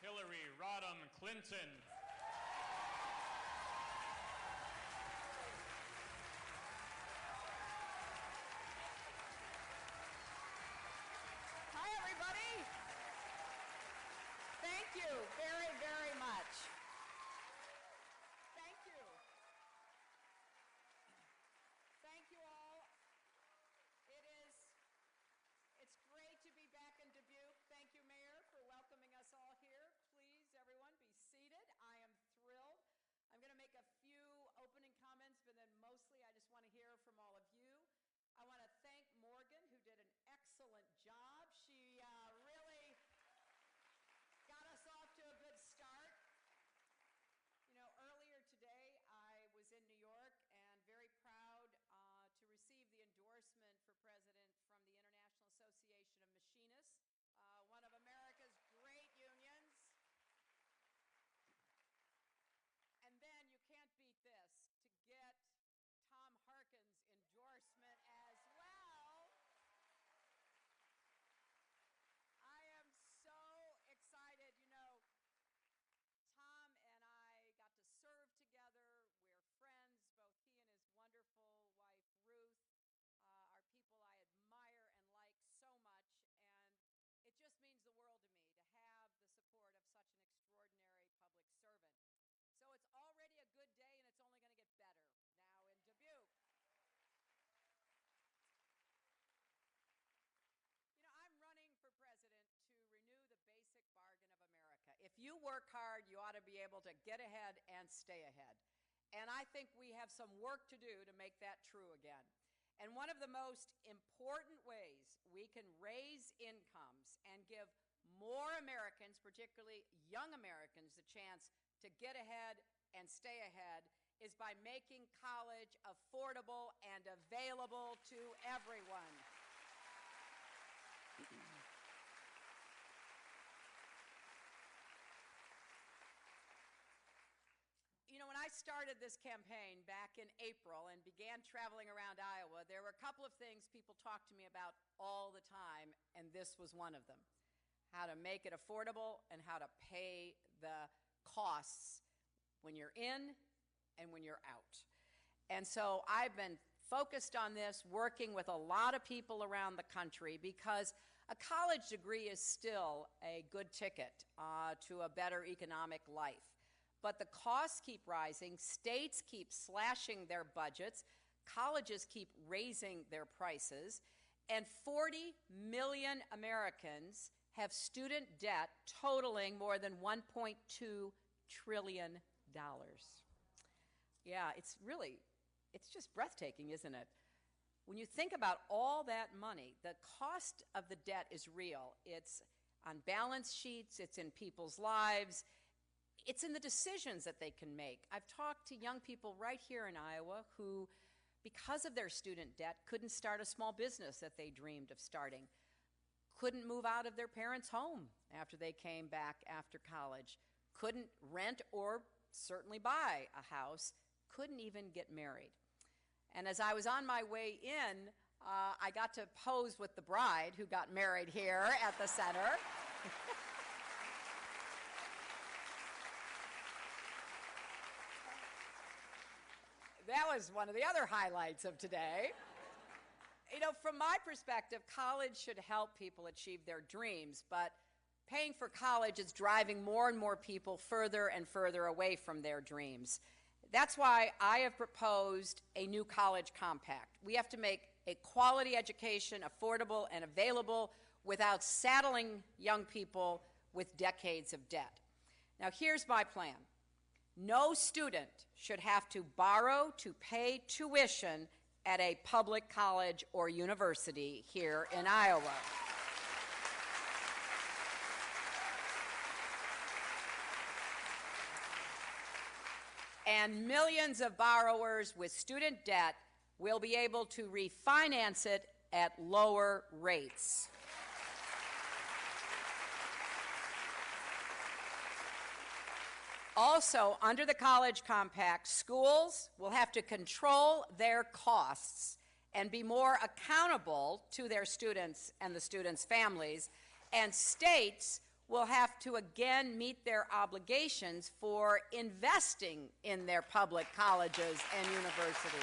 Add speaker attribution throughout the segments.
Speaker 1: Hillary Rodham Clinton.
Speaker 2: Hi, everybody. Thank you very, very much. Thank you. Thank you all. It's great to be back in Dubuque. Thank you, Mayor, for welcoming us all here. Please, everyone, be seated. I am thrilled. I'm going to make a few opening comments, but then mostly I just want to hear from all of you. I want to thank Morgan, who did an excellent job. She really got us off to a good start. You know, earlier today, I was in New York and very proud to receive the endorsement for president from the International Association of Machinists, one of America's great unions. And then you can't beat this, to get Tom Harkin's endorsement as well. I am so excited. You know, Tom and I got to serve together. We're friends, both he and his wonderful wife, Ruth, are people I admire and like so much, and it just means the world to me to have the support of such an extraordinary public servant. So it's already a good day, and it's only going to get better now in Dubuque. You know, I'm running for president to renew the basic bargain of America. If you work hard, you ought to be able to get ahead and stay ahead. And I think we have some work to do to make that true again. And one of the most important ways we can raise incomes and give more Americans, particularly young Americans, the chance to get ahead and stay ahead is by making college affordable and available to everyone. You know, when I started this campaign back in April and began traveling around Iowa, there were a couple of things people talked to me about all the time, and this was one of them: how to make it affordable and how to pay the costs when you're in and when you're out. And so I've been focused on this, working with a lot of people around the country, because a college degree is still a good ticket to a better economic life. But the costs keep rising, states keep slashing their budgets, colleges keep raising their prices, and 40 million Americans have student debt totaling more than $1.2 trillion. Yeah, it's just breathtaking, isn't it? When you think about all that money, the cost of the debt is real. It's on balance sheets, it's in people's lives, it's in the decisions that they can make. I've talked to young people right here in Iowa who, because of their student debt, couldn't start a small business that they dreamed of starting, couldn't move out of their parents' home after they came back after college, couldn't rent or certainly buy a house, couldn't even get married. And as I was on my way in, I got to pose with the bride who got married here at the center. That was one of the other highlights of today. You know, from my perspective, college should help people achieve their dreams, but paying for college is driving more and more people further and further away from their dreams. That's why I have proposed a new college compact. We have to make a quality education affordable and available without saddling young people with decades of debt. Now, here's my plan. No student should have to borrow to pay tuition at a public college or university here in Iowa. And millions of borrowers with student debt will be able to refinance it at lower rates. Also, under the College Compact, schools will have to control their costs and be more accountable to their students and the students' families, and states will have to again meet their obligations for investing in their public colleges and universities.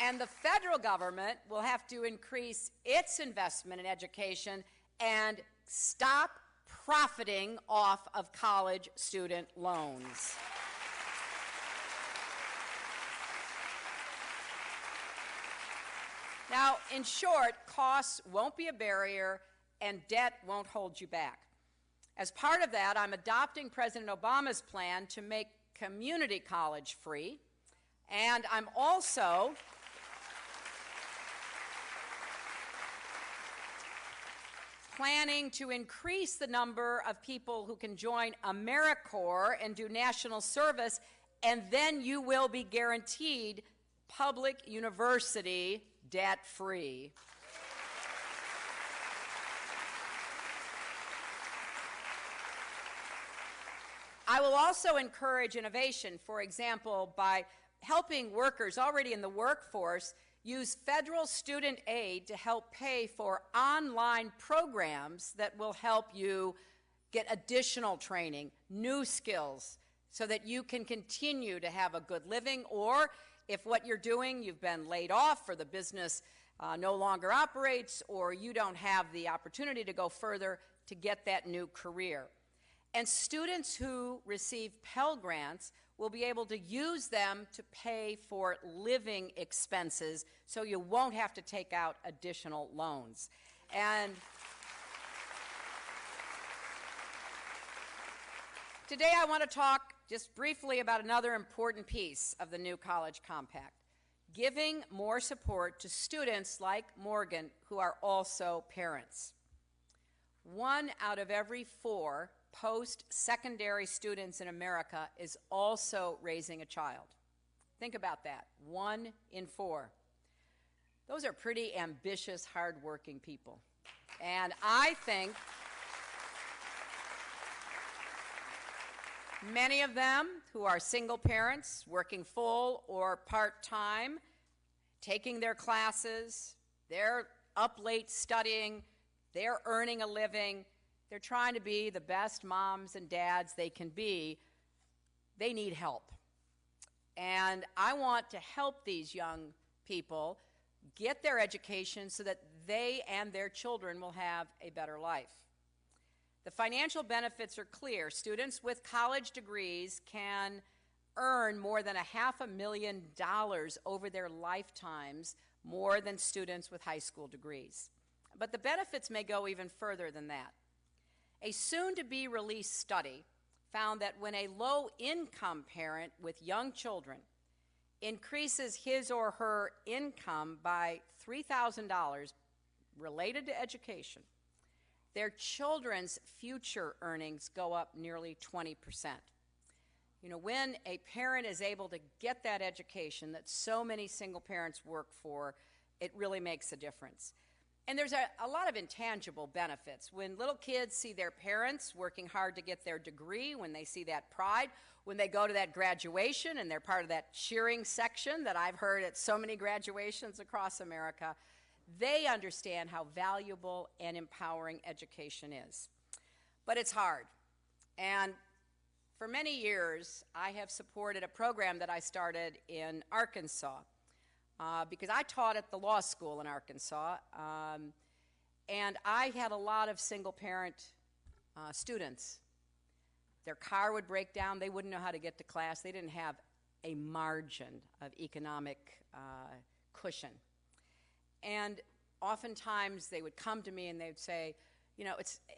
Speaker 2: And the federal government will have to increase its investment in education and stop profiting off of college student loans. Now, in short, costs won't be a barrier and debt won't hold you back. As part of that, I'm adopting President Obama's plan to make community college free, and I'm also planning to increase the number of people who can join AmeriCorps and do national service, and then you will be guaranteed public university debt-free. I will also encourage innovation, for example, by helping workers already in the workforce use federal student aid to help pay for online programs that will help you get additional training, new skills, so that you can continue to have a good living, or if what you're doing, you've been laid off or the business no longer operates or you don't have the opportunity to go further, to get that new career. And students who receive Pell Grants will be able to use them to pay for living expenses so you won't have to take out additional loans. And today I want to talk just briefly about another important piece of the new College Compact, giving more support to students like Morgan who are also parents. 1 out of every 4 post-secondary students in America is also raising a child. Think about that, 1 in 4. Those are pretty ambitious, hard-working people. And I think many of them who are single parents, working full or part-time, taking their classes, they're up late studying, they're earning a living, they're trying to be the best moms and dads they can be. They need help. And I want to help these young people get their education so that they and their children will have a better life. The financial benefits are clear. Students with college degrees can earn more than $500,000 over their lifetimes, more than students with high school degrees. But the benefits may go even further than that. A soon-to-be released study found that when a low-income parent with young children increases his or her income by $3,000 related to education, their children's future earnings go up nearly 20%. You know, when a parent is able to get that education that so many single parents work for, it really makes a difference. And there's a lot of intangible benefits. When little kids see their parents working hard to get their degree, when they see that pride, when they go to that graduation and they're part of that cheering section that I've heard at so many graduations across America, they understand how valuable and empowering education is. But it's hard. And for many years, I have supported a program that I started in Arkansas because I taught at the law school in Arkansas, and I had a lot of single-parent students. Their car would break down. They wouldn't know how to get to class. They didn't have a margin of economic cushion. And oftentimes they would come to me and they would say, you know,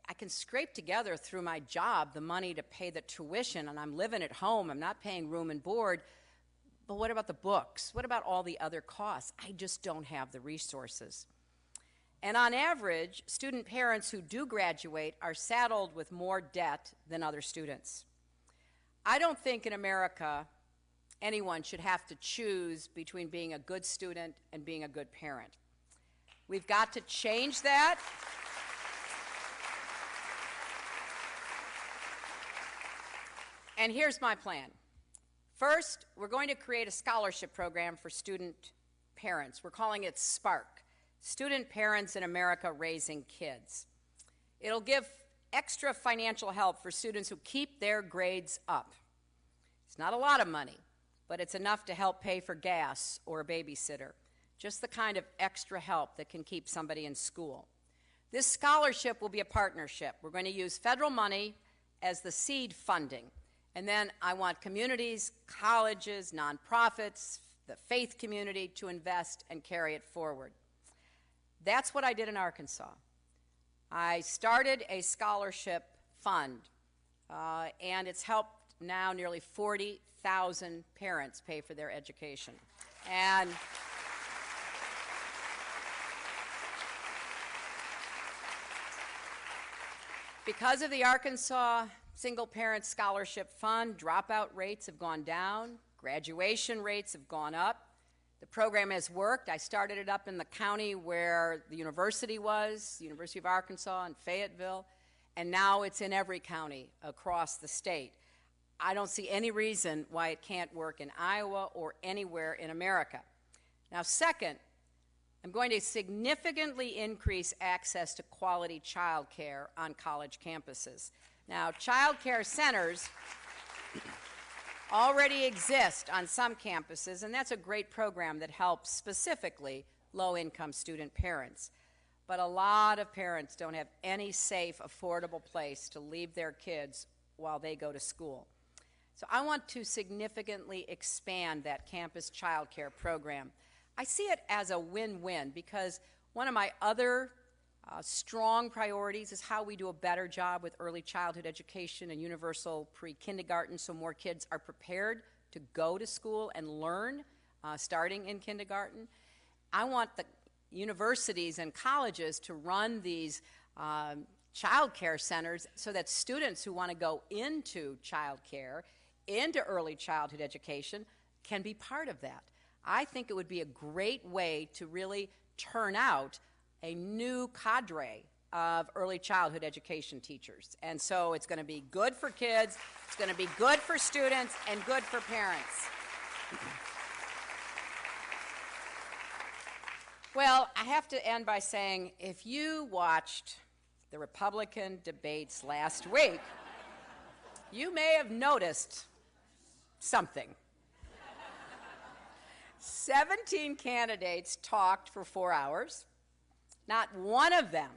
Speaker 2: I can scrape together through my job the money to pay the tuition, and I'm living at home. I'm not paying room and board. But what about the books? What about all the other costs? I just don't have the resources. And on average, student parents who do graduate are saddled with more debt than other students. I don't think in America anyone should have to choose between being a good student and being a good parent. We've got to change that. And here's my plan. First, we're going to create a scholarship program for student parents. We're calling it SPARK, Student Parents in America Raising Kids. It'll give extra financial help for students who keep their grades up. It's not a lot of money, but it's enough to help pay for gas or a babysitter, just the kind of extra help that can keep somebody in school. This scholarship will be a partnership. We're going to use federal money as the seed funding, and then I want communities, colleges, nonprofits, the faith community to invest and carry it forward. That's what I did in Arkansas. I started a scholarship fund, and it's helped now nearly 40,000 parents pay for their education. And because of the Arkansas Single Parent Scholarship Fund, dropout rates have gone down, graduation rates have gone up. The program has worked. I started it up in the county where the university was, the University of Arkansas in Fayetteville, and now it's in every county across the state. I don't see any reason why it can't work in Iowa or anywhere in America. Now, second, I'm going to significantly increase access to quality child care on college campuses. Now, child care centers already exist on some campuses, and that's a great program that helps specifically low-income student parents. But a lot of parents don't have any safe, affordable place to leave their kids while they go to school. So I want to significantly expand that campus child care program. I see it as a win-win because one of my other strong priorities is how we do a better job with early childhood education and universal pre-kindergarten so more kids are prepared to go to school and learn starting in kindergarten. I want the universities and colleges to run these child care centers so that students who want to go into child care, into early childhood education, can be part of that. I think it would be a great way to really turn out a new cadre of early childhood education teachers. And so it's going to be good for kids, it's going to be good for students, and good for parents. Well, I have to end by saying, if you watched the Republican debates last week, you may have noticed something. 17 candidates talked for 4 hours. Not one of them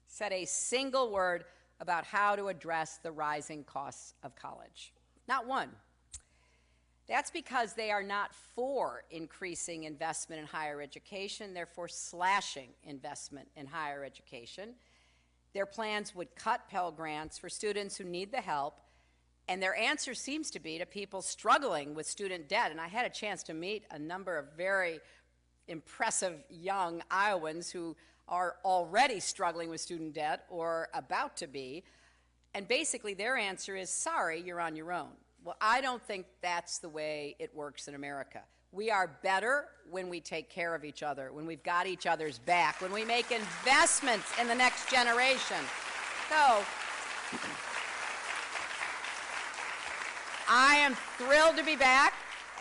Speaker 2: said a single word about how to address the rising costs of college. Not one. That's because they are not for increasing investment in higher education. They're for slashing investment in higher education. Their plans would cut Pell Grants for students who need the help, and their answer seems to be to people struggling with student debt. And I had a chance to meet a number of very impressive young Iowans who are already struggling with student debt or about to be, and basically their answer is, sorry, you're on your own. Well, I don't think that's the way it works in America. We are better when we take care of each other, when we've got each other's back, when we make investments in the next generation. So, I am thrilled to be back,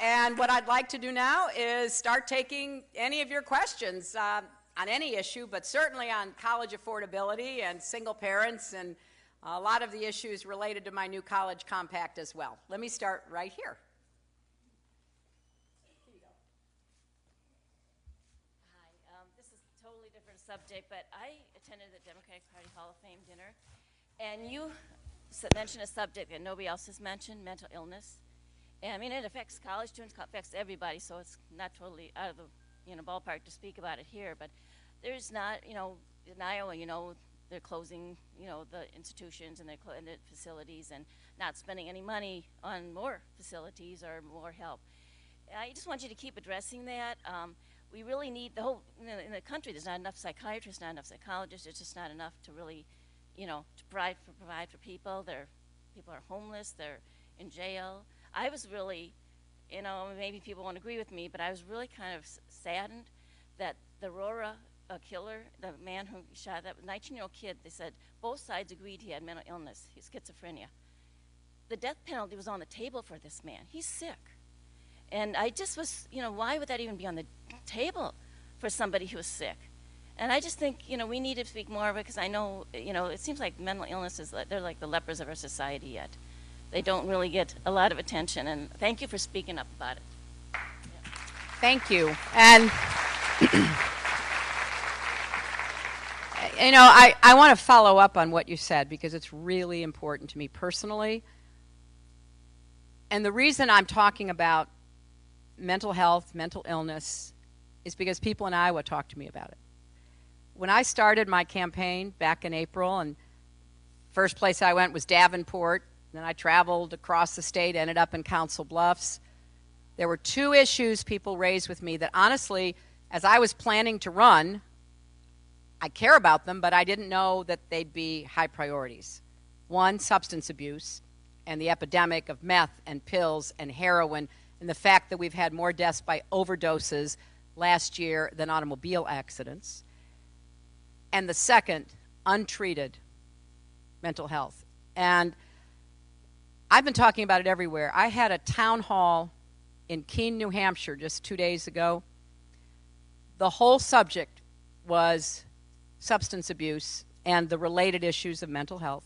Speaker 2: and what I'd like to do now is start taking any of your questions on any issue, but certainly on college affordability and single parents and a lot of the issues related to my new college compact as well. Let me start right here.
Speaker 3: Hi, this is a totally different subject, but I attended the Democratic Party Hall of Fame dinner, and you mentioned a subject that nobody else has mentioned, mental illness. And I mean, it affects college students, it affects everybody, so it's not totally out of the ballpark to speak about it here, but there's not, in Iowa, they're closing, the institutions and the facilities and not spending any money on more facilities or more help. I just want you to keep addressing that. We really need the whole, in the country, there's not enough psychiatrists, not enough psychologists, there's just not enough to really, to provide for people. People are homeless, they're in jail. I was really, maybe people won't agree with me, but I was really kind of saddened that the Aurora killer, the man who shot that 19-year-old kid, they said both sides agreed he had mental illness, schizophrenia. The death penalty was on the table for this man. He's sick. And I just was, why would that even be on the table for somebody who was sick? And I just think, we need to speak more because I know, it seems like mental illness is, they're like the lepers of our society yet. They don't really get a lot of attention, and thank you for speaking up about it.
Speaker 2: Thank you. And, I want to follow up on what you said because it's really important to me personally. And the reason I'm talking about mental health, mental illness, is because people in Iowa talk to me about it. When I started my campaign back in April, and first place I went was Davenport, then I traveled across the state, ended up in Council Bluffs. There were two issues people raised with me that honestly, as I was planning to run, I care about them, but I didn't know that they'd be high priorities. One, substance abuse, and the epidemic of meth and pills and heroin, and the fact that we've had more deaths by overdoses last year than automobile accidents. And the second, untreated mental health. And I've been talking about it everywhere. I had a town hall in Keene, New Hampshire just 2 days ago. The whole subject was substance abuse and the related issues of mental health.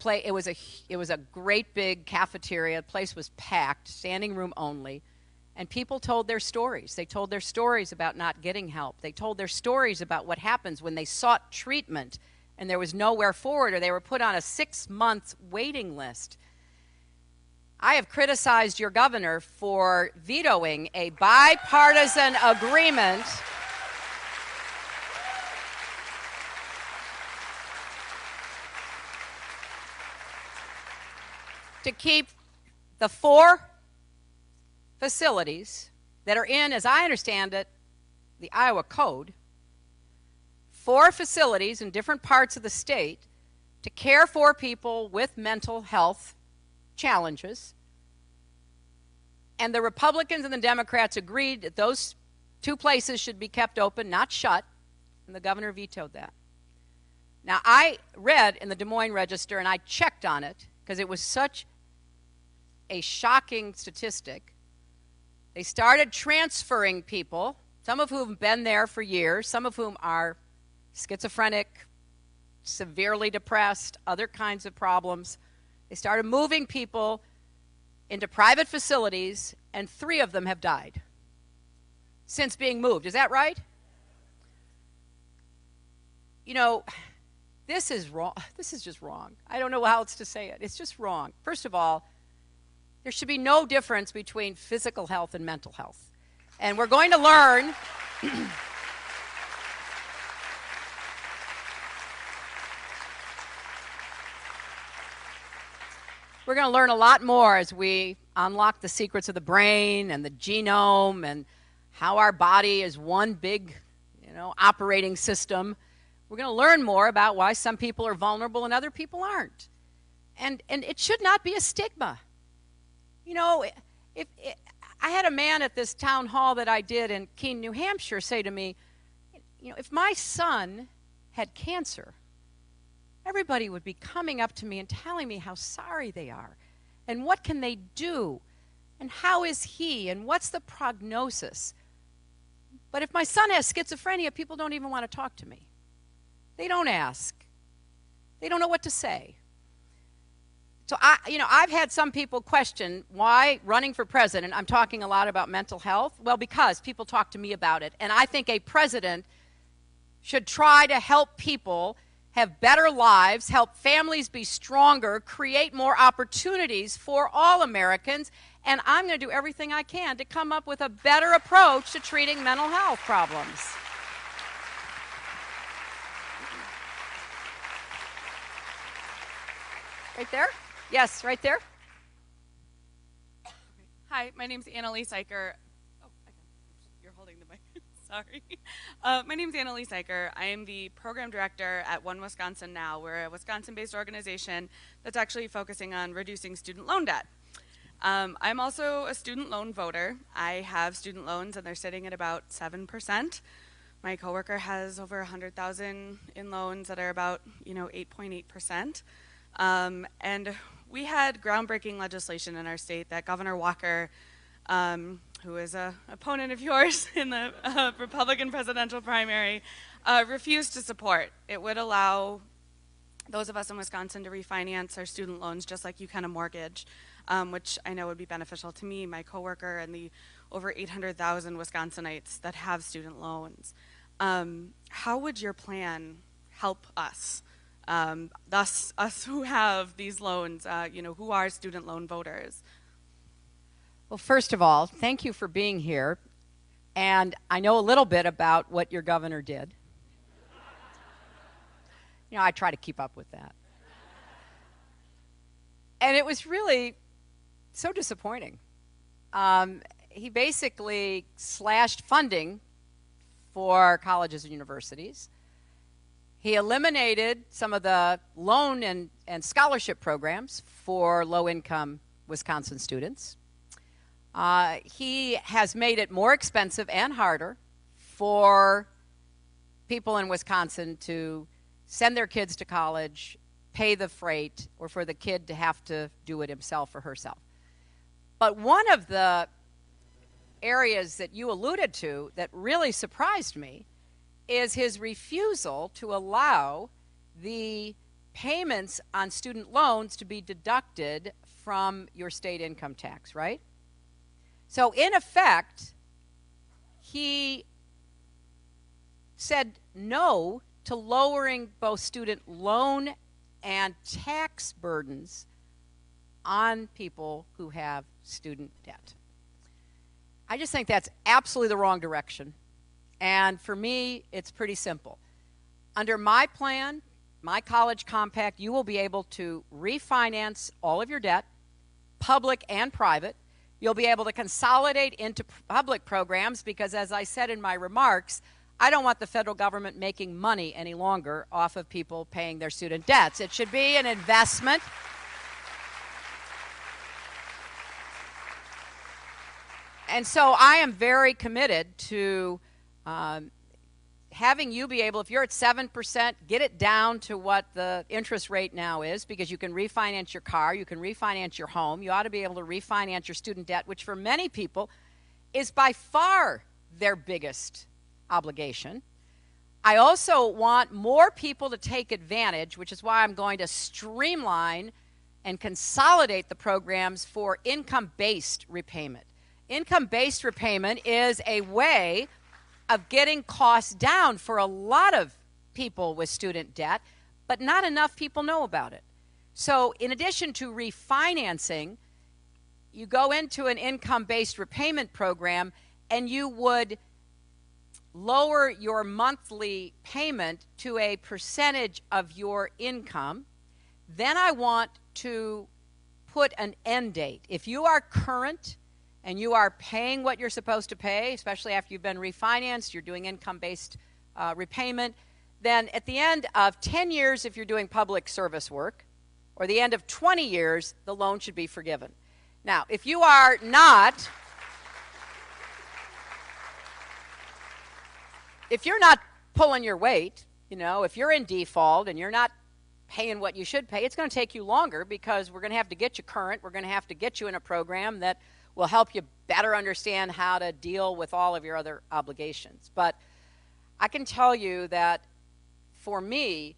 Speaker 2: It was a great big cafeteria. The place was packed, standing room only, and people told their stories. They told their stories about not getting help. They told their stories about what happens when they sought treatment and there was nowhere forward, or they were put on a 6-month waiting list. I have criticized your governor for vetoing a bipartisan agreement to keep the 4 facilities that are in, as I understand it, the Iowa Code, 4 facilities in different parts of the state to care for people with mental health challenges. And the Republicans and the Democrats agreed that those 2 places should be kept open, not shut, and the governor vetoed that. Now, I read in the Des Moines Register, and I checked on it, because it was such a shocking statistic. They started transferring people, some of whom have been there for years, some of whom are schizophrenic, severely depressed, other kinds of problems. They started moving people into private facilities, and 3 of them have died since being moved. Is that right? This is wrong. This is just wrong. I don't know how else to say it. It's just wrong. First of all, there should be no difference between physical health and mental health. And we're going to learn we're going to learn a lot more as we unlock the secrets of the brain and the genome and how our body is one big, operating system. We're going to learn more about why some people are vulnerable and other people aren't. And it should not be a stigma. If I had a man at this town hall that I did in Keene, New Hampshire, say to me, if my son had cancer, everybody would be coming up to me and telling me how sorry they are and what can they do and how is he and what's the prognosis. But if my son has schizophrenia, people don't even want to talk to me. They don't ask. They don't know what to say. So I've had some people question why running for president, I'm talking a lot about mental health. Well, because people talk to me about it. And I think a president should try to help people have better lives, help families be stronger, create more opportunities for all Americans. And I'm going to do everything I can to come up with a better approach to treating mental health problems. Right there? Yes, right there.
Speaker 4: Hi, my name's Annalise Eicher. Oh, you're holding the mic. Sorry. My name's Annalise Eicher. I am the program director at One Wisconsin Now. We're a Wisconsin-based organization that's actually focusing on reducing student loan debt. I'm also a student loan voter. I have student loans, and they're sitting at about 7%. My coworker has over 100,000 in loans that are about, 8.8%. And we had groundbreaking legislation in our state that Governor Walker, who is an opponent of yours in the Republican presidential primary, refuse to support. It would allow those of us in Wisconsin to refinance our student loans just like you can a mortgage, which I know would be beneficial to me, my coworker, and the over 800,000 Wisconsinites that have student loans. How would your plan help us? Thus, us who have these loans, who are student loan voters?
Speaker 2: Well, first of all, thank you for being here. And I know a little bit about what your governor did. I try to keep up with that. And it was really so disappointing. He basically slashed funding for colleges and universities. He eliminated some of the loan and scholarship programs for low-income Wisconsin students. He has made it more expensive and harder for people in Wisconsin to send their kids to college, pay the freight, or for the kid to have to do it himself or herself. But one of the areas that you alluded to that really surprised me is his refusal to allow the payments on student loans to be deducted from your state income tax, right? So in effect, he said no to lowering both student loan and tax burdens on people who have student debt. I just think that's absolutely the wrong direction. And for me, it's pretty simple. Under my plan, my college compact, you will be able to refinance all of your debt, public and private. You'll be able to consolidate into public programs because, as I said in my remarks, I don't want the federal government making money any longer off of people paying their student debts. It should be an investment. And so I am very committed to having you be able, if you're at 7%, get it down to what the interest rate now is, because you can refinance your car, you can refinance your home. You ought to be able to refinance your student debt, which for many people is by far their biggest obligation. I also want more people to take advantage, which is why I'm going to streamline and consolidate the programs for income-based repayment. Income-based repayment is a way of getting costs down for a lot of people with student debt, but not enough people know about it. So in addition to refinancing, you go into an income-based repayment program and you would lower your monthly payment to a percentage of your income. Then I want to put an end date. If you are current and you are paying what you're supposed to pay, especially after you've been refinanced, you're doing income-based repayment, then at the end of 10 years, if you're doing public service work, or the end of 20 years, the loan should be forgiven. Now, if you are not, if you're not pulling your weight, if you're in default and you're not paying what you should pay, it's going to take you longer because we're going to have to get you current. We're going to have to get you in a program that will help you better understand how to deal with all of your other obligations. But I can tell you that for me,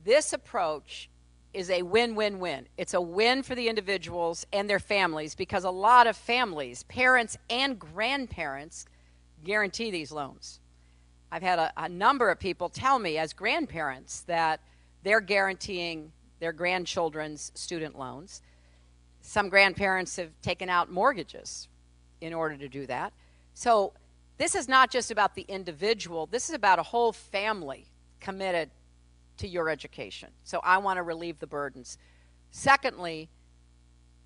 Speaker 2: this approach is a win-win-win. It's a win for the individuals and their families because a lot of families, parents and grandparents, guarantee these loans. I've had a number of people tell me as grandparents that they're guaranteeing their grandchildren's student loans. Some grandparents have taken out mortgages in order to do that. So this is not just about the individual. This is about a whole family committed to your education. So I want to relieve the burdens. Secondly,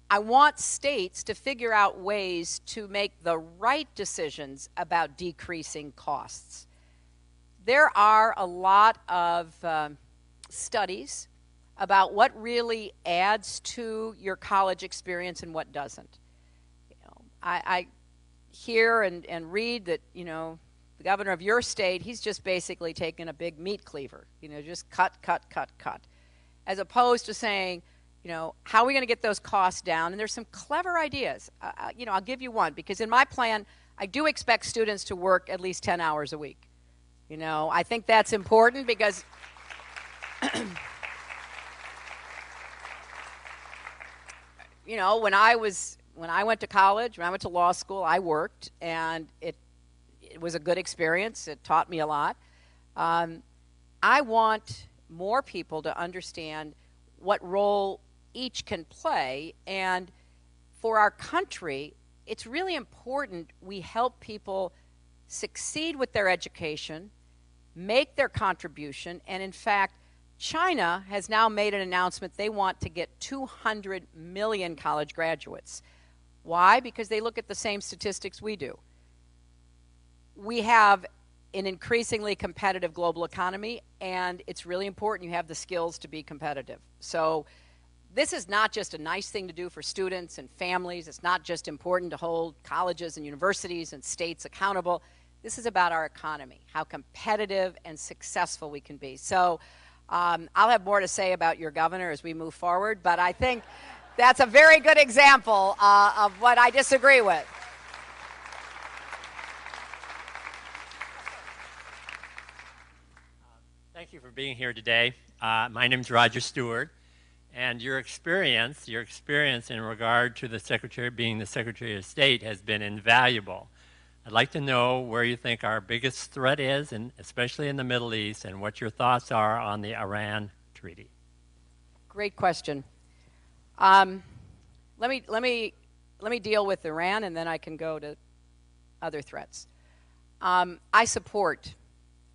Speaker 2: I want states to figure out ways to make the right decisions about decreasing costs. There are a lot of studies about what really adds to your college experience and what doesn't. I hear and read that, the governor of your state, he's just basically taken a big meat cleaver, just cut, as opposed to saying, how are we going to get those costs down? And there's some clever ideas. I'll give you one, because in my plan, I do expect students to work at least 10 hours a week. You know, I think that's important because you know, when I went to college, when I went to law school, I worked, and it was a good experience. It taught me a lot. I want more people to understand what role each can play, and for our country, it's really important we help people succeed with their education, make their contribution, and in fact, China has now made an announcement they want to get 200 million college graduates. Why? Because they look at the same statistics we do. We have an increasingly competitive global economy, and it's really important you have the skills to be competitive. So this is not just a nice thing to do for students and families. It's not just important to hold colleges and universities and states accountable. This is about our economy, how competitive and successful we can be. So I'll have more to say about your governor as we move forward, but I think that's a very good example of what I disagree with.
Speaker 5: Thank you for being here today. My name is Roger Stewart, and your experience in regard to being the Secretary of State has been invaluable. I'd like to know where you think our biggest threat is, and especially in the Middle East, and what your thoughts are on the Iran treaty.
Speaker 2: Great question. Let me deal with Iran, and then I can go to other threats. I support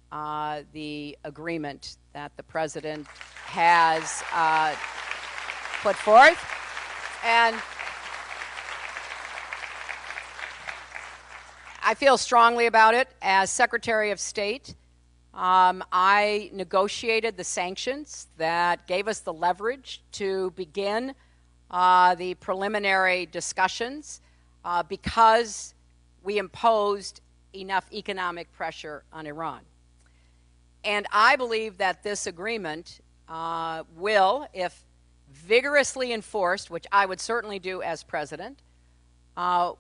Speaker 2: the agreement that the president has put forth, and I feel strongly about it. As Secretary of State, I negotiated the sanctions that gave us the leverage to begin the preliminary discussions because we imposed enough economic pressure on Iran. And I believe that this agreement will, if vigorously enforced, which I would certainly do as president,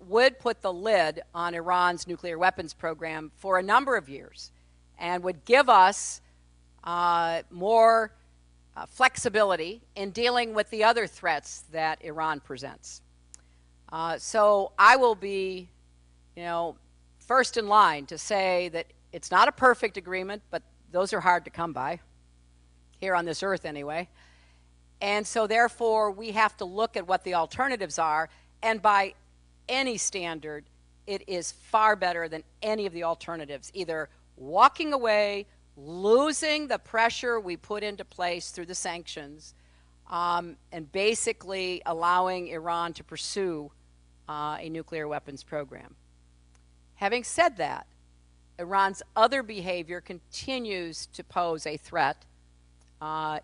Speaker 2: would put the lid on Iran's nuclear weapons program for a number of years and would give us more flexibility in dealing with the other threats that Iran presents. So I will be, first in line to say that it's not a perfect agreement, but those are hard to come by, here on this earth anyway. And so therefore, we have to look at what the alternatives are, and by any standard, it is far better than any of the alternatives, either walking away, losing the pressure we put into place through the sanctions, and basically allowing Iran to pursue a nuclear weapons program. Having said that, Iran's other behavior continues to pose a threat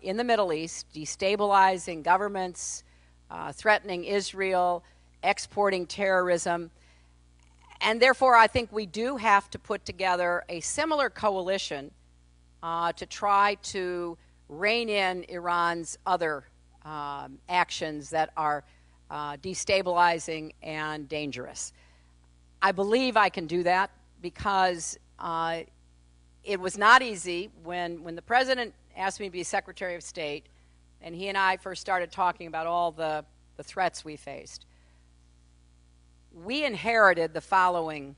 Speaker 2: in the Middle East, destabilizing governments, threatening Israel, exporting terrorism. And therefore, I think we do have to put together a similar coalition to try to rein in Iran's other actions that are destabilizing and dangerous. I believe I can do that because it was not easy when the president asked me to be Secretary of State, and he and I first started talking about all the threats we faced. We inherited the following.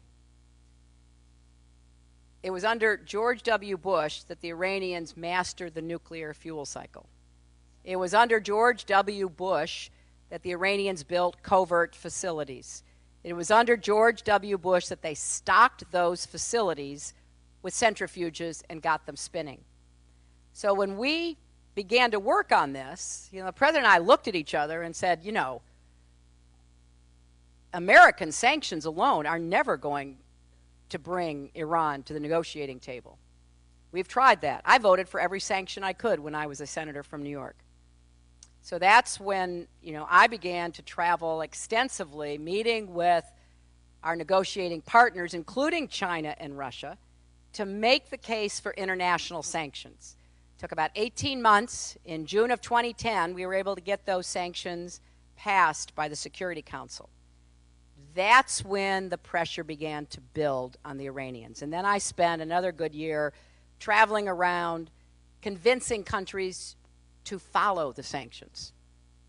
Speaker 2: It was under George W. Bush that the Iranians mastered the nuclear fuel cycle. It was under George W. Bush that the Iranians built covert facilities. It was under George W. Bush that they stocked those facilities with centrifuges and got them spinning. So when we began to work on this, the president and I looked at each other and said, American sanctions alone are never going to bring Iran to the negotiating table. We've tried that. I voted for every sanction I could when I was a senator from New York. So that's when, I began to travel extensively, meeting with our negotiating partners, including China and Russia, to make the case for international sanctions. It took about 18 months. In June of 2010, we were able to get those sanctions passed by the Security Council. that's when the pressure began to build on the Iranians. And then I spent another good year traveling around convincing countries to follow the sanctions.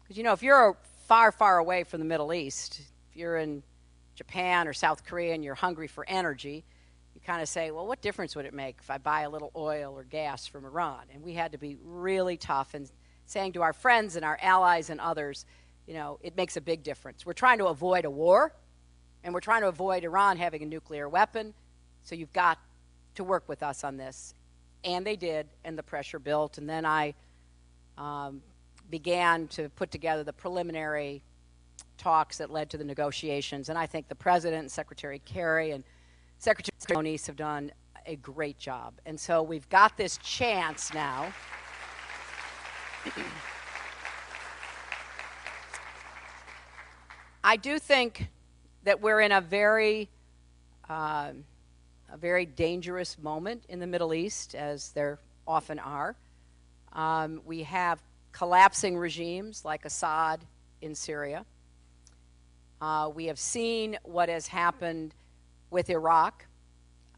Speaker 2: Because, you know, if you're far, far away from the Middle East, if you're in Japan or South Korea and you're hungry for energy, you kind of say, well, what difference would it make if I buy a little oil or gas from Iran? And we had to be really tough and saying to our friends and our allies and others, you know, it makes a big difference. We're trying to avoid a war, and we're trying to avoid Iran having a nuclear weapon, so you've got to work with us on this. And they did, and the pressure built. And then I began to put together the preliminary talks that led to the negotiations. And I think the President and Secretary Kerry and Secretary Moniz have done a great job. And so we've got this chance now I do think that we're in a very dangerous moment in the Middle East, as there often are. We have collapsing regimes like Assad in Syria. We have seen what has happened with Iraq.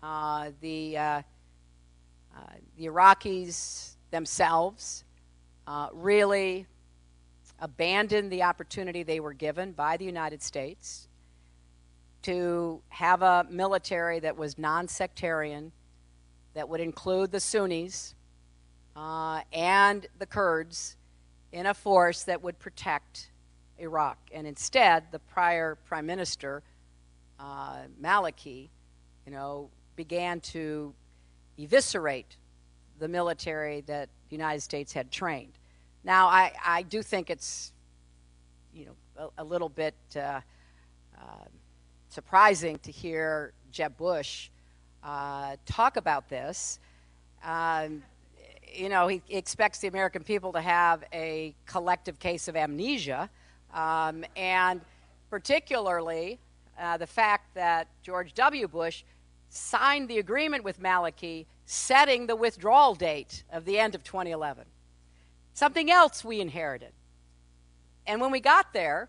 Speaker 2: The Iraqis themselves really abandoned the opportunity they were given by the United States to have a military that was non-sectarian, that would include the Sunnis and the Kurds in a force that would protect Iraq. And instead, the prior Prime Minister, Maliki, began to eviscerate the military that the United States had trained. Now, I do think it's, a little bit surprising to hear Jeb Bush talk about this. He expects the American people to have a collective case of amnesia, and particularly the fact that George W. Bush signed the agreement with Maliki setting the withdrawal date of the end of 2011. Something else we inherited. And when we got there,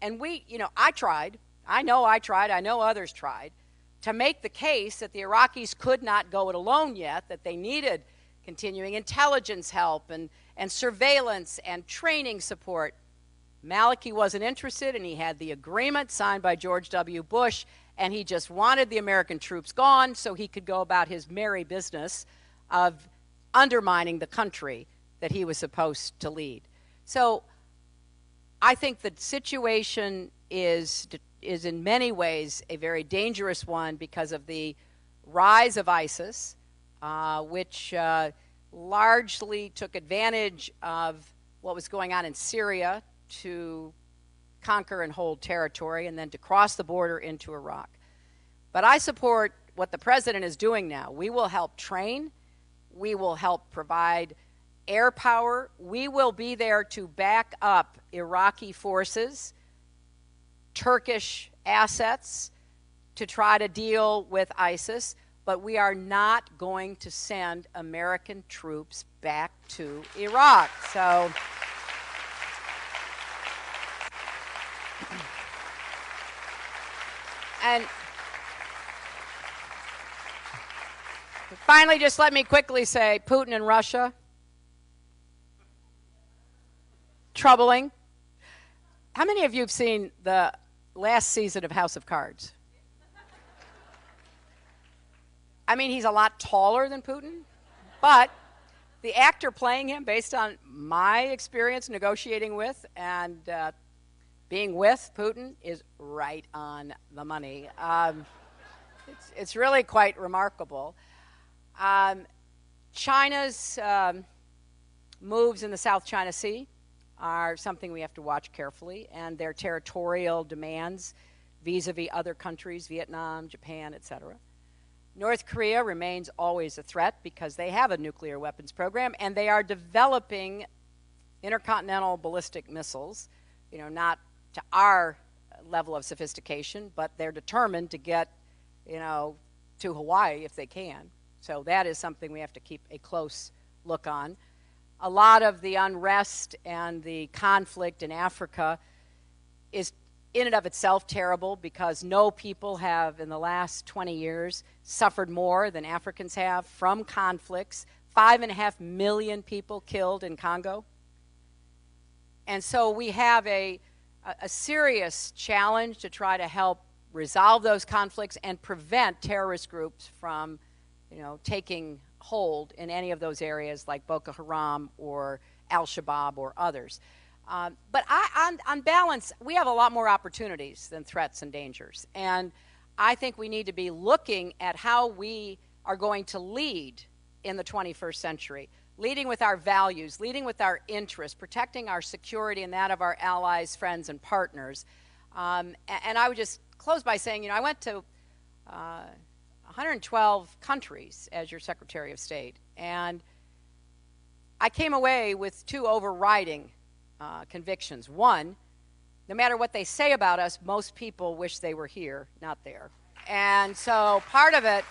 Speaker 2: and I tried, I know others tried, to make the case that the Iraqis could not go it alone yet, that they needed continuing intelligence help and surveillance and training support. Maliki wasn't interested, and he had the agreement signed by George W. Bush, and he just wanted the American troops gone so he could go about his merry business of undermining the country that he was supposed to lead. So I think the situation is in many ways a very dangerous one because of the rise of ISIS, which largely took advantage of what was going on in Syria to conquer and hold territory and then to cross the border into Iraq. But I support what the President is doing now. We will help train. We will help provide air power. We will be there to back up Iraqi forces, Turkish assets to try to deal with ISIS, but we are not going to send American troops back to Iraq. So and finally, just let me quickly say, Putin and Russia, troubling. How many of you have seen the last season of House of Cards? I mean, he's a lot taller than Putin, but the actor playing him, based on my experience negotiating with and being with Putin, is right on the money. It's really quite remarkable. China's moves in the South China Sea are something we have to watch carefully, and their territorial demands vis-a-vis other countries, Vietnam, Japan, etc. North Korea remains always a threat because they have a nuclear weapons program, and they are developing intercontinental ballistic missiles, not to our level of sophistication, but they're determined to get, to Hawaii if they can. So that is something we have to keep a close look on. A lot of the unrest and the conflict in Africa is in and of itself terrible because no people have in the last 20 years suffered more than Africans have from conflicts. 5.5 million people killed in Congo. And so we have a serious challenge to try to help resolve those conflicts and prevent terrorist groups from, taking hold in any of those areas like Boko Haram or Al-Shabaab or others. But on balance, we have a lot more opportunities than threats and dangers. And I think we need to be looking at how we are going to lead in the 21st century, leading with our values, leading with our interests, protecting our security and that of our allies, friends, and partners. And I would just close by saying, I went to 112 countries as your Secretary of State, and I came away with two overriding convictions. One, no matter what they say about us, most people wish they were here, not there. And so part of it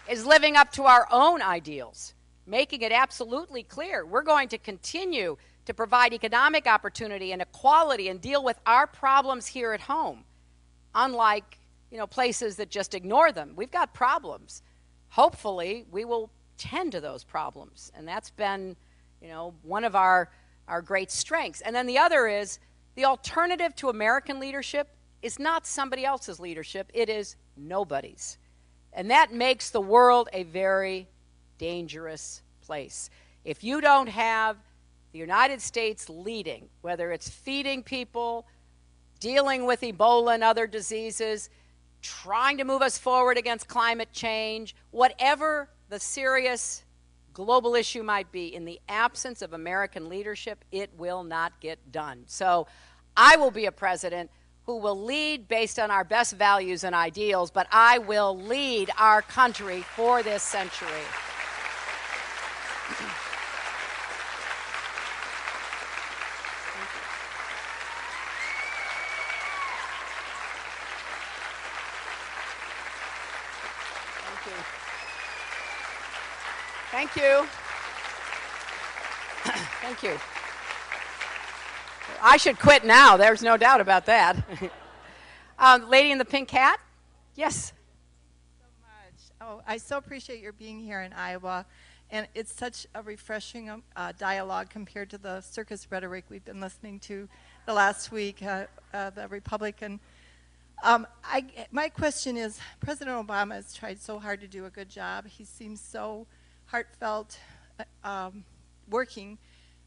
Speaker 2: is living up to our own ideals, making it absolutely clear we're going to continue to provide economic opportunity and equality and deal with our problems here at home, unlike places that just ignore them. We've got problems. Hopefully, we will tend to those problems, and that's been one of our great strengths. And then the other is the alternative to American leadership is not somebody else's leadership, it is nobody's. And that makes the world a very dangerous place. If you don't have the United States leading, whether it's feeding people, dealing with Ebola and other diseases, trying to move us forward against climate change, whatever the serious global issue might be, in the absence of American leadership, it will not get done. So I will be a president who will lead based on our best values and ideals, but I will lead our country for this century. Thank you. Thank you. I should quit now. There's no doubt about that. Lady in the pink hat? Yes.
Speaker 6: So much. Oh, I so appreciate your being here in Iowa. And it's such a refreshing dialogue compared to the circus rhetoric we've been listening to the last week, the Republican. My question is, President Obama has tried so hard to do a good job. He seems so heartfelt working,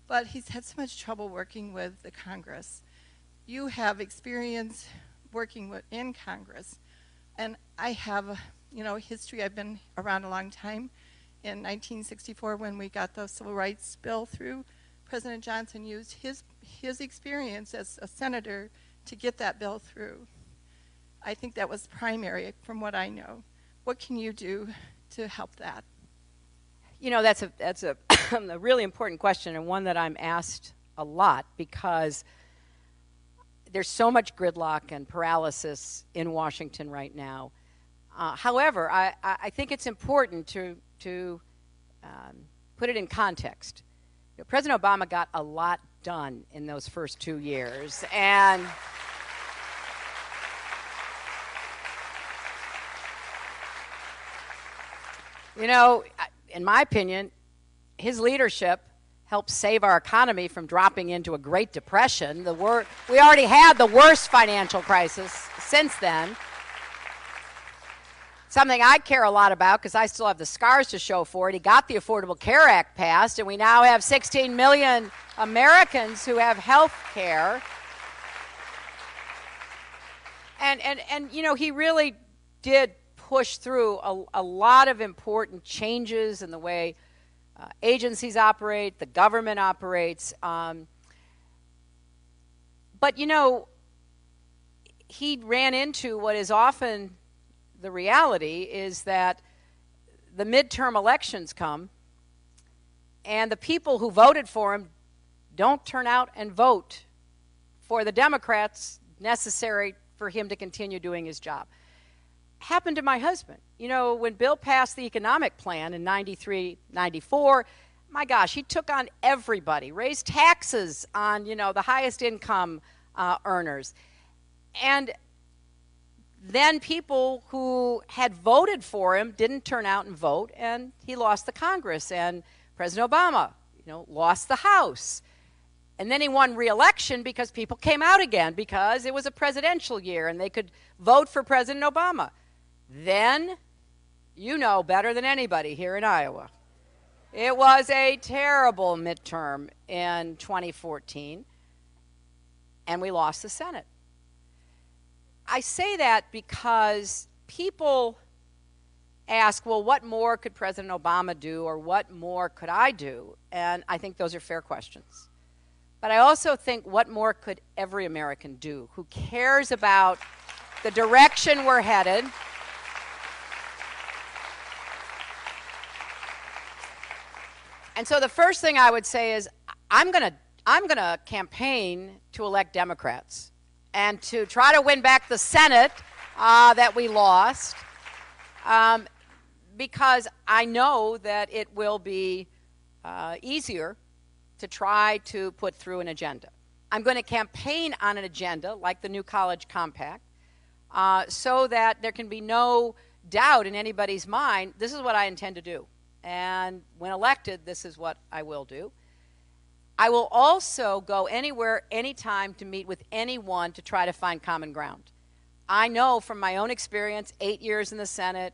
Speaker 6: but he's had so much trouble working with the Congress. You have experience working in Congress, and I have history. I've been around a long time. In 1964, when we got the Civil Rights Bill through, President Johnson used his experience as a senator to get that bill through. I think that was primary from what I know. What can you do to help that?
Speaker 2: That's a a really important question, and one that I'm asked a lot because there's so much gridlock and paralysis in Washington right now. However, I think it's important to put it in context. President Obama got a lot done in those first 2 years, and in my opinion, his leadership helped save our economy from dropping into a Great Depression. We already had the worst financial crisis since then. Something I care a lot about because I still have the scars to show for it. He got the Affordable Care Act passed, and we now have 16 million Americans who have health care. And he really did push through a lot of important changes in the way agencies operate, the government operates. But, he ran into what is often the reality is that the midterm elections come and the people who voted for him don't turn out and vote for the Democrats necessary for him to continue doing his job. Happened to my husband. When Bill passed the economic plan in 93, 94, my gosh, he took on everybody, raised taxes on, the highest income earners. And then people who had voted for him didn't turn out and vote, and he lost the Congress. And President Obama, lost the House. And then he won re-election because people came out again because it was a presidential year and they could vote for President Obama. Then, better than anybody here in Iowa, it was a terrible midterm in 2014, and we lost the Senate. I say that because people ask, well, what more could President Obama do, or what more could I do? And I think those are fair questions. But I also think, what more could every American do who cares about the direction we're headed? And so the first thing I would say is, I'm gonna campaign to elect Democrats and to try to win back the Senate that we lost, because I know that it will be easier to try to put through an agenda. I'm going to campaign on an agenda like the New College Compact, so that there can be no doubt in anybody's mind, this is what I intend to do. And when elected, this is what I will do. I will also go anywhere, anytime to meet with anyone to try to find common ground. I know from my own experience, 8 years in the Senate,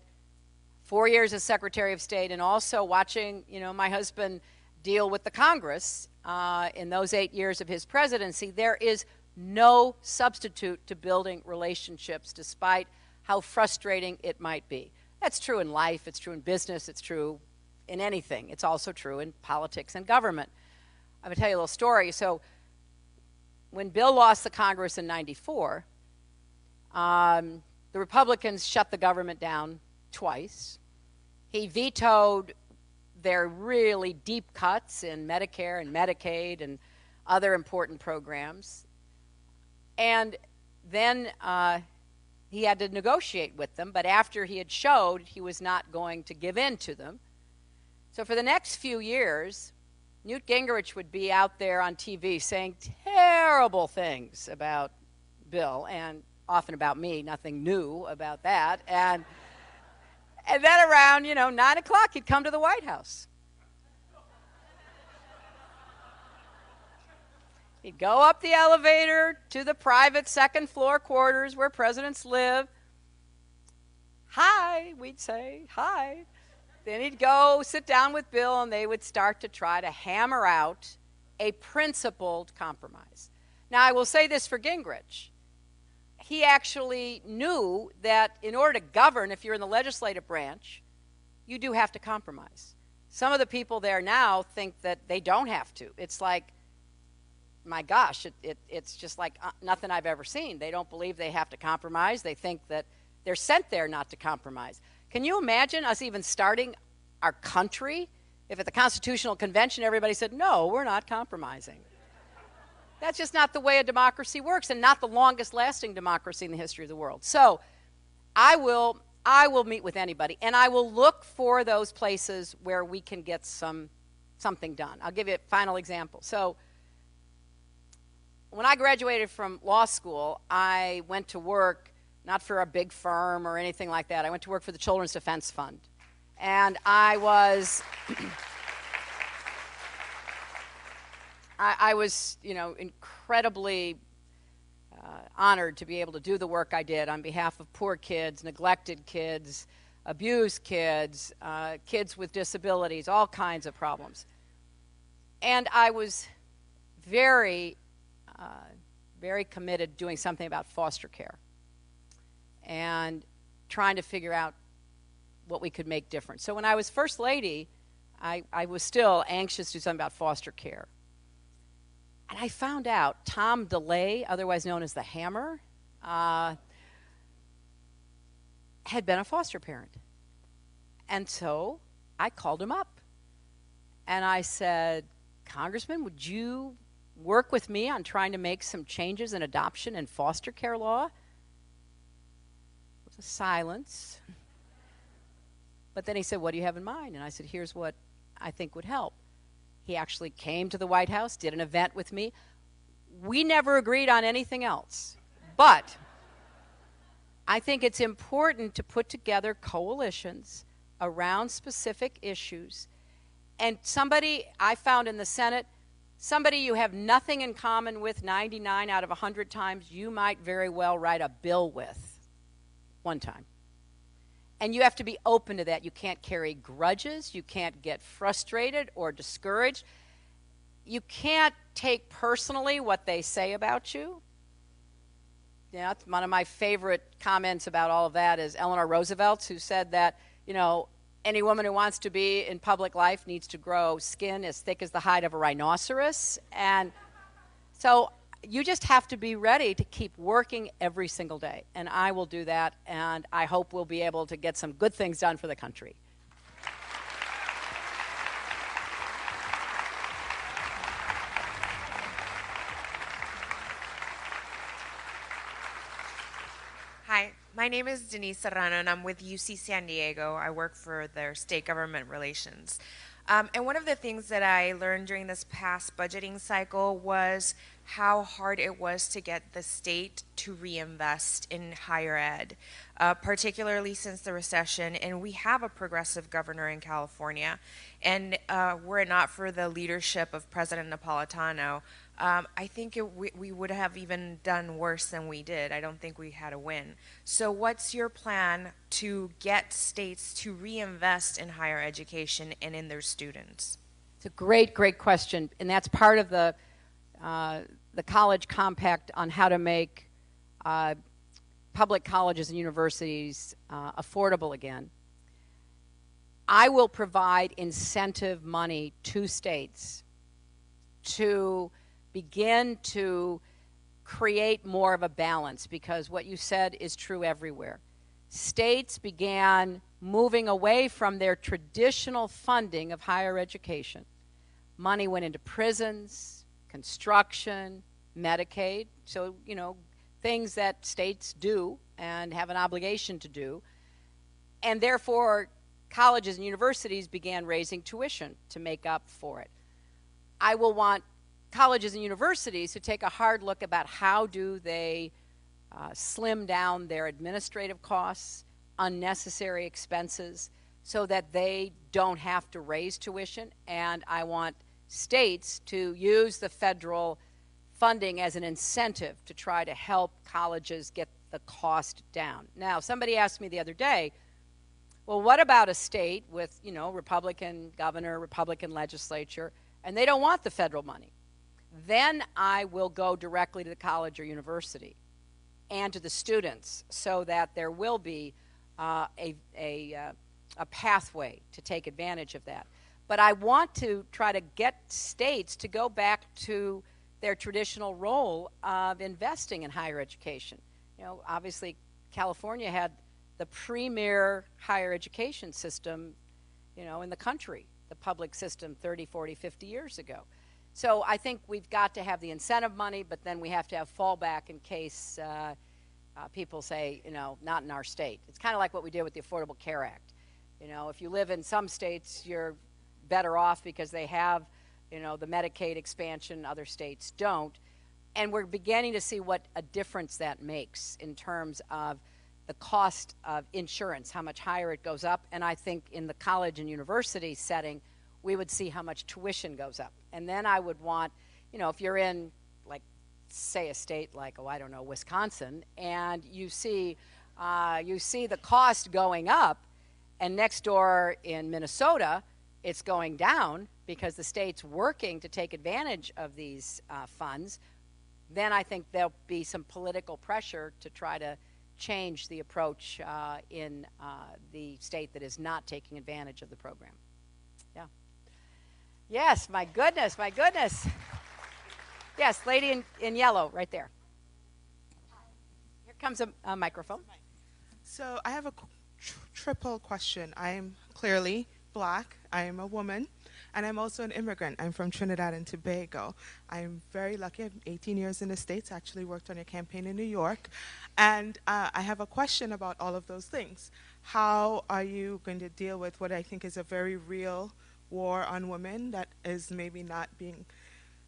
Speaker 2: 4 years as Secretary of State, and also watching, my husband deal with the Congress in those 8 years of his presidency, there is no substitute to building relationships, despite how frustrating it might be. That's true in life, it's true in business, it's true in anything. It's also true in politics and government. I'm going to tell you a little story. So when Bill lost the Congress in '94, the Republicans shut the government down twice. He vetoed their really deep cuts in Medicare and Medicaid and other important programs. And then he had to negotiate with them, but after he had showed he was not going to give in to them. So for the next few years, Newt Gingrich would be out there on TV saying terrible things about Bill, and often about me, nothing new about that. And then around, 9 o'clock, he'd come to the White House. He'd go up the elevator to the private second floor quarters where presidents live. Hi, we'd say, hi. Then he'd go sit down with Bill, and they would start to try to hammer out a principled compromise. Now, I will say this for Gingrich. He actually knew that in order to govern, if you're in the legislative branch, you do have to compromise. Some of the people there now think that they don't have to. It's like, my gosh, it's just like nothing I've ever seen. They don't believe they have to compromise. They think that they're sent there not to compromise. Can you imagine us even starting our country if at the Constitutional Convention everybody said, no, we're not compromising? That's just not the way a democracy works, and not the longest lasting democracy in the history of the world. So I will meet with anybody, and I will look for those places where we can get something done. I'll give you a final example. So when I graduated from law school, I went to work not for a big firm or anything like that. I went to work for the Children's Defense Fund. And I was, incredibly honored to be able to do the work I did on behalf of poor kids, neglected kids, abused kids, kids with disabilities, all kinds of problems. And I was very, very committed doing something about foster care and trying to figure out what we could make different. So when I was First Lady, I was still anxious to do something about foster care. And I found out Tom DeLay, otherwise known as the Hammer, had been a foster parent. And so I called him up. And I said, Congressman, would you work with me on trying to make some changes in adoption and foster care law? It was a silence. But then he said, what do you have in mind? And I said, here's what I think would help. He actually came to the White House, did an event with me. We never agreed on anything else. But I think it's important to put together coalitions around specific issues. And somebody I found in the Senate, somebody you have nothing in common with 99 out of 100 times, you might very well write a bill with one time. And you have to be open to that. You can't carry grudges. You can't get frustrated or discouraged. You can't take personally what they say about you. Yeah, that's one of my favorite comments about all of that is Eleanor Roosevelt, who said that, you know, any woman who wants to be in public life needs to grow skin as thick as the hide of a rhinoceros. And so you just have to be ready to keep working every single day. And I will do that, and I hope we'll be able to get some good things done for the country.
Speaker 7: Hi, my name is Denise Serrano, and I'm with UC San Diego. I work for their state government relations. And one of the things that I learned during this past budgeting cycle was how hard it was to get the state to reinvest in higher ed, particularly since the recession. And we have a progressive governor in California. And were it not for the leadership of President Napolitano, I think we would have even done worse than we did. I don't think we had a win. So what's your plan to get states to reinvest in higher education and in their students?
Speaker 2: It's a great, great question. And that's part of the college compact on how to make public colleges and universities affordable again. I will provide incentive money to states to begin to create more of a balance, because what you said is true everywhere. States began moving away from their traditional funding of higher education. Money went into prisons, construction, Medicaid, so, you know, things that states do and have an obligation to do. And therefore, colleges and universities began raising tuition to make up for it. I will want colleges and universities to take a hard look about how do they slim down their administrative costs, unnecessary expenses, so that they don't have to raise tuition. And I want states to use the federal funding as an incentive to try to help colleges get the cost down. Now, somebody asked me the other day, well, what about a state with, you know, Republican governor, Republican legislature, and they don't want the federal money? Then I will go directly to the college or university and to the students so that there will be a pathway to take advantage of that. But I want to try to get states to go back to their traditional role of investing in higher education. You know, obviously California had the premier higher education system, you know, in the country, the public system 30, 40, 50 years ago. So I think we've got to have the incentive money, but then we have to have fallback in case people say, you know, not in our state. It's kind of like what we did with the Affordable Care Act. You know, if you live in some states, you're better off because they have, you know, the Medicaid expansion, other states don't. And we're beginning to see what a difference that makes in terms of the cost of insurance, how much higher it goes up. And I think in the college and university setting, we would see how much tuition goes up. And then I would want, you know, if you're in, like, say a state like, oh, I don't know, Wisconsin, and you see the cost going up, and next door in Minnesota, it's going down because the state's working to take advantage of these funds, then I think there'll be some political pressure to try to change the approach in the state that is not taking advantage of the program. Yeah. Yes, my goodness, my goodness. Yes, lady in yellow, right there. Here comes a microphone.
Speaker 8: So I have a triple question. I'm clearly Black, I am a woman, and I'm also an immigrant. I'm from Trinidad and Tobago. I'm very lucky. I'm 18 years in the States, actually worked on a campaign in New York. And I have a question about all of those things. How are you going to deal with what I think is a very real war on women that is maybe not being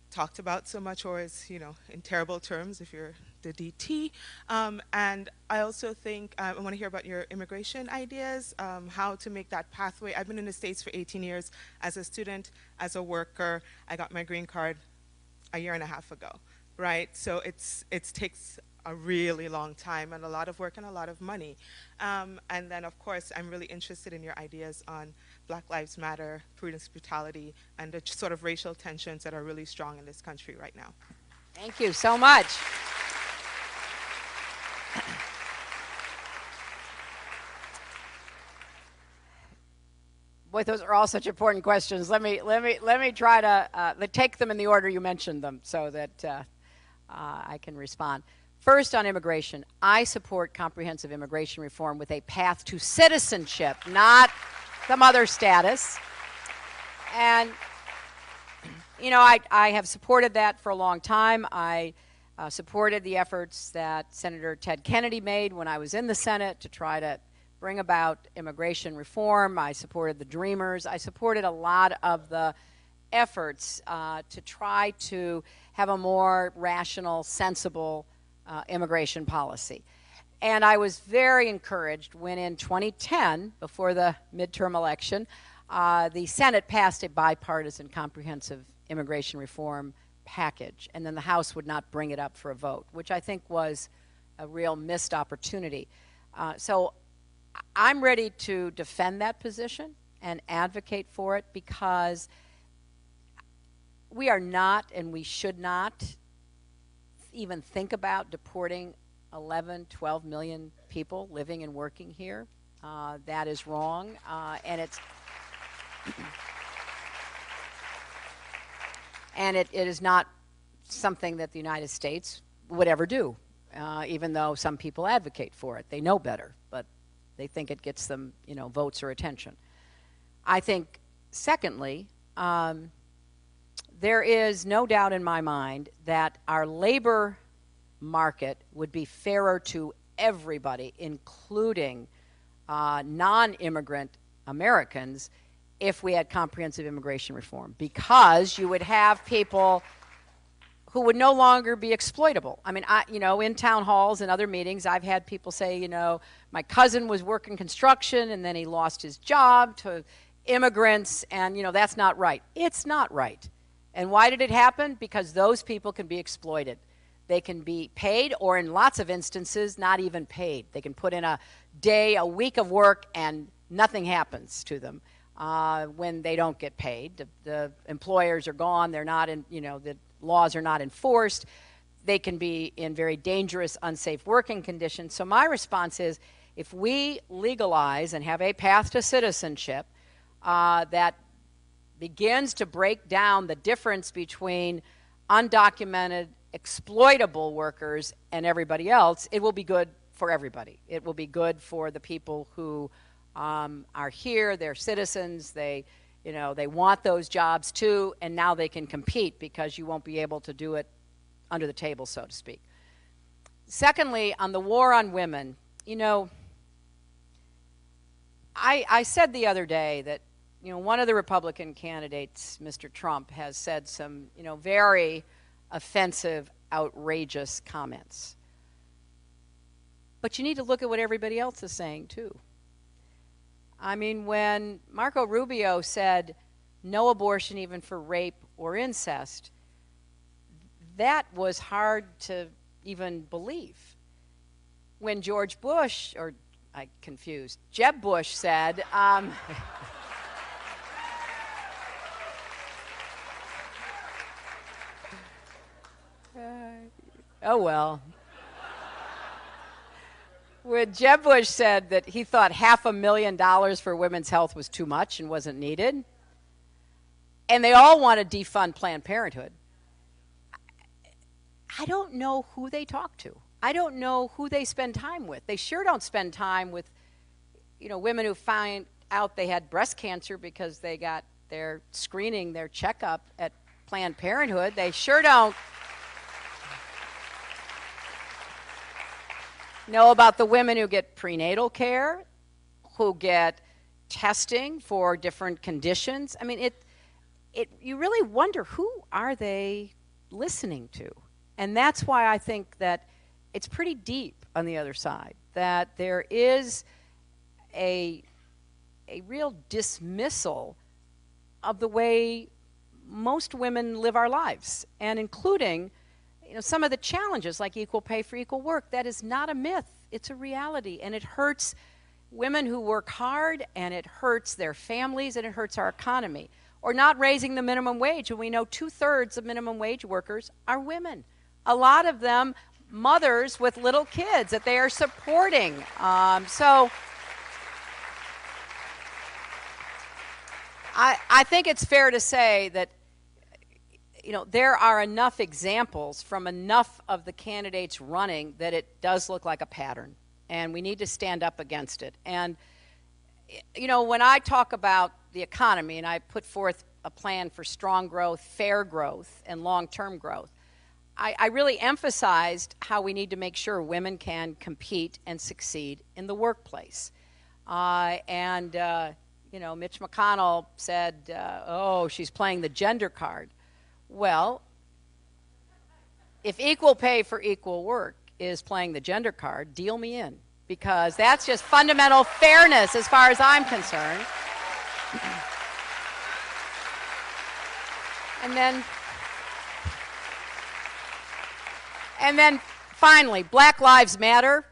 Speaker 8: talked about so much, or is, you know, in terrible terms if you're the DT. And I also think I want to hear about your immigration ideas, how to make that pathway. I've been in the States for 18 years as a student, as a worker. I got my green card a year and a half ago, right? So it takes a really long time and a lot of work and a lot of money. And then, of course, I'm really interested in your ideas on Black Lives Matter, prudence, brutality, and the sort of racial tensions that are really strong in this country right now.
Speaker 2: Thank you so much. Boy, those are all such important questions. Let me try to take them in the order you mentioned them, so that I can respond. First, on immigration, I support comprehensive immigration reform with a path to citizenship, not some other status. And, you know, I have supported that for a long time. I supported the efforts that Senator Ted Kennedy made when I was in the Senate to try to bring about immigration reform. I supported the Dreamers. I supported a lot of the efforts to try to have a more rational, sensible immigration policy. And I was very encouraged when in 2010, before the midterm election, the Senate passed a bipartisan comprehensive immigration reform package, and then the House would not bring it up for a vote, which I think was a real missed opportunity. So I'm ready to defend that position and advocate for it, because we are not, and we should not even think about deporting 11, 12 million people living and working here. That is wrong, and it's and it is not something that the United States would ever do, even though some people advocate for it. They know better, but they think it gets them, you know, votes or attention. I think, secondly, there is no doubt in my mind that our labor market would be fairer to everybody, including non-immigrant Americans, if we had comprehensive immigration reform, because you would have people who would no longer be exploitable. I mean, you know, in town halls and other meetings, I've had people say, you know, my cousin was working construction and then he lost his job to immigrants, and, you know, that's not right. It's not right. And why did it happen? Because those people can be exploited. They can be paid, or in lots of instances, not even paid. They can put in a day, a week of work, and nothing happens to them when they don't get paid. The employers are gone. They're not in, you know, the laws are not enforced. They can be in very dangerous, unsafe working conditions. So my response is, if we legalize and have a path to citizenship that begins to break down the difference between undocumented, exploitable workers and everybody else, it will be good for everybody. It will be good for the people who are here, they're citizens, they want those jobs too, and now they can compete because you won't be able to do it under the table, so to speak. Secondly, on the war on women, you know, I said the other day that, you know, one of the Republican candidates, Mr. Trump, has said some, you know, very offensive, outrageous comments. But you need to look at what everybody else is saying, too. I mean, when Marco Rubio said no abortion even for rape or incest, that was hard to even believe. When George Bush, or I confused, Jeb Bush said, oh well. When Jeb Bush said that he thought $500,000 for women's health was too much and wasn't needed, and they all want to defund Planned Parenthood, I don't know who they talk to. I don't know who they spend time with. They sure don't spend time with, you know, women who find out they had breast cancer because they got their screening, their checkup at Planned Parenthood. They sure don't know about the women who get prenatal care, who get testing for different conditions. I mean, you really wonder, who are they listening to? And that's why I think that it's pretty deep on the other side, that there is a real dismissal of the way most women live our lives, and including, some of the challenges like equal pay for equal work. That is not a myth. It's a reality, and it hurts women who work hard, and it hurts their families, and it hurts our economy. Or not raising the minimum wage, and we know 2/3 of minimum wage workers are women. A lot of them mothers with little kids that they are supporting. So I think it's fair to say that there are enough examples from enough of the candidates running that it does look like a pattern, and we need to stand up against it. And when I talk about the economy and I put forth a plan for strong growth, fair growth, and long-term growth, I really emphasized how we need to make sure women can compete and succeed in the workplace. Mitch McConnell said, she's playing the gender card. Well, if equal pay for equal work is playing the gender card, deal me in, because that's just fundamental fairness as far as I'm concerned. And then finally, Black Lives Matter,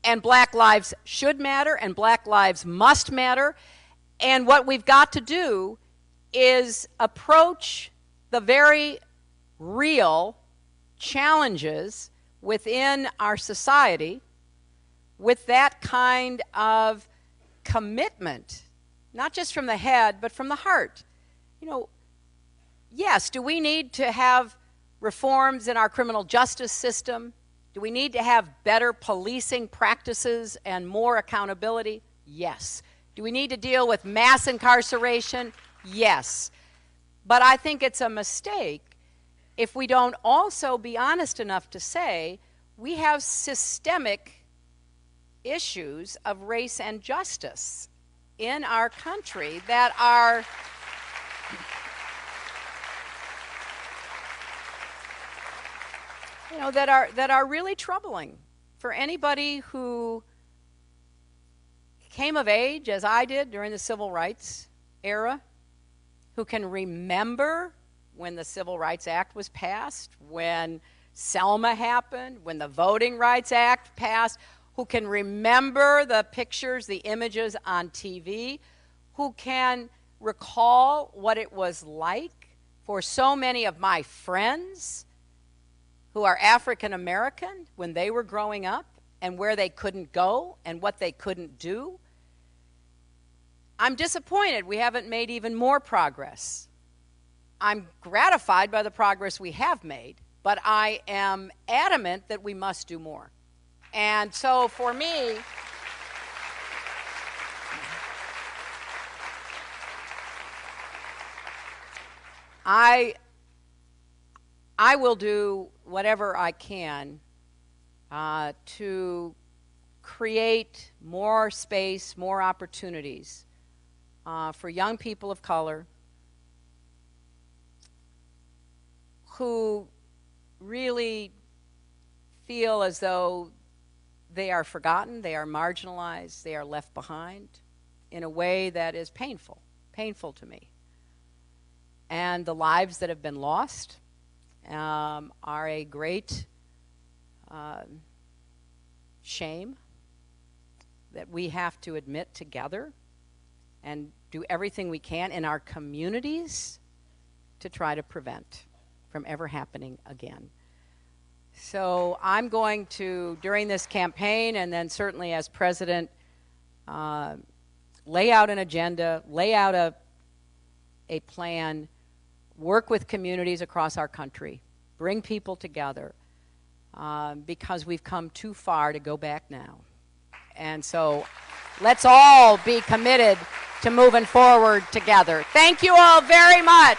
Speaker 2: and Black lives should matter, and Black lives must matter. And what we've got to do is approach the very real challenges within our society with that kind of commitment, not just from the head, but from the heart. Yes, do we need to have reforms in our criminal justice system? Do we need to have better policing practices and more accountability? Yes. Do we need to deal with mass incarceration? Yes. But I think it's a mistake if we don't also be honest enough to say we have systemic issues of race and justice in our country that are that are really troubling for anybody who came of age, as I did, during the Civil Rights era, who can remember when the Civil Rights Act was passed, when Selma happened, when the Voting Rights Act passed, who can remember the pictures, the images on TV, who can recall what it was like for so many of my friends who are African American when they were growing up, and where they couldn't go and what they couldn't do. I'm disappointed we haven't made even more progress. I'm gratified by the progress we have made, but I am adamant that we must do more. And so for me, I will do whatever I can to create more space, more opportunities for young people of color who really feel as though they are forgotten, they are marginalized, they are left behind in a way that is painful to me. And the lives that have been lost are a great shame that we have to admit together and do everything we can in our communities to try to prevent from ever happening again. So I'm going to, during this campaign and then certainly as president, lay out an agenda, lay out a plan, work with communities across our country, bring people together, because we've come too far to go back now. And so let's all be committed to moving forward together. Thank you all very much.